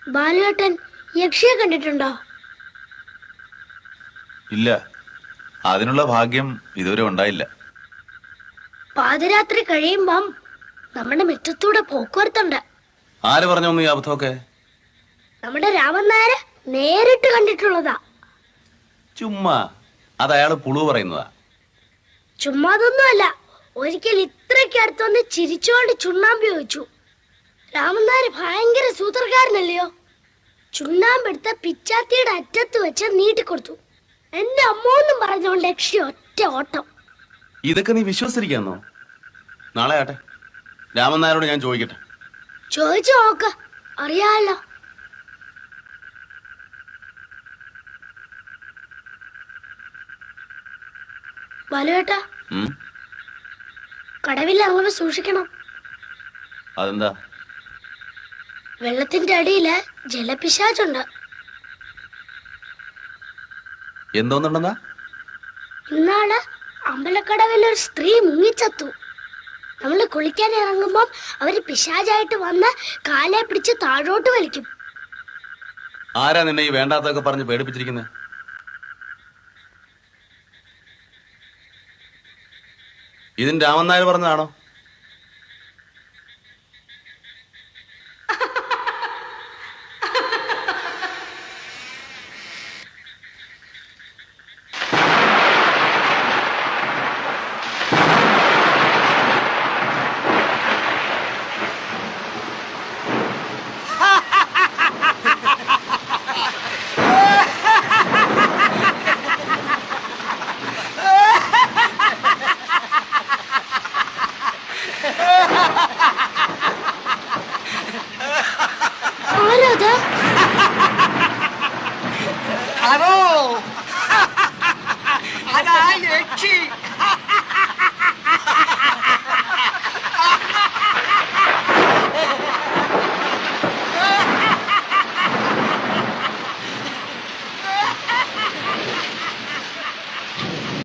ബാലുവേട്ടൻ യക്ഷിയെ കണ്ടിട്ടുണ്ടോ? ഇല്ല, അതിനുള്ള ഭാഗ്യം ഇതുവരെ ഉണ്ടായില്ല. പാതിരാത്രി കഴിയുമ്പം നമ്മുടെ മുറ്റത്തൂടെ പോക്കുവരത്തുണ്ട്. ആര് പറഞ്ഞു ഈ അബദ്ധമൊക്കെ? നമ്മുടെ രാമൻ നായര് നേരിട്ട് കണ്ടിട്ടുള്ളതാ. ചുമ്മാ അത് അയാള് പുളു പറയുന്നതാ. ചുമ്മാതൊന്നുമല്ല, ഒരിക്കൽ ഇത്രയ്ക്ക് അടുത്തൊന്ന് ചിരിച്ചുകൊണ്ട് ചുണ്ണാമ്പി ചോദിച്ചു. രാമൻ നായര് ഭയങ്കര സൂത്രക്കാരനല്ലയോ? ചുണ്ണാമ്പെടുത്ത പിച്ചാത്തിയുടെ അറ്റത്ത് വെച്ച് നീട്ടിക്കൊടുത്തു. എന്റെ അമ്മോന്നും പറഞ്ഞോണ്ട് യക്ഷി ഒറ്റ ഓട്ടം. ഇതൊക്കെ നീ വിശ്വസിച്ചിരിക്കാന്നോ? നാളെ ആട്ടെ, രാമൻ നായരോട് ഞാൻ ചോദിക്കട്ടെ. ചോദിച്ചു നോക്ക, അറിയാലോ. ബാലുവേട്ടാ, കടവിൽ അങ്ങനെ സൂക്ഷിക്കണം. അതെന്താ? വെള്ളത്തിന്റെ അടിയില് ജലപിശാചുണ്ട്. എന്തോന്നുണ്ടെന്നാ? ഇന്നാള് അമ്പലക്കടവിൽ ഒരു സ്ത്രീ മുങ്ങിച്ചത്തു. നമ്മള് കുളിക്കാൻ ഇറങ്ങുമ്പം അവര് പിശാചായിട്ട് വന്ന് കാലെ പിടിച്ച് താഴോട്ട് വലിക്കും. ആരാ നിന്നെ ഈ വേണ്ടാത്തൊക്കെ പറഞ്ഞ് പേടിപ്പിച്ചിരിക്കുന്നത്? ഇതിന് രാമൻ നായർ പറഞ്ഞതാണോ? ആരാ? ഹലോ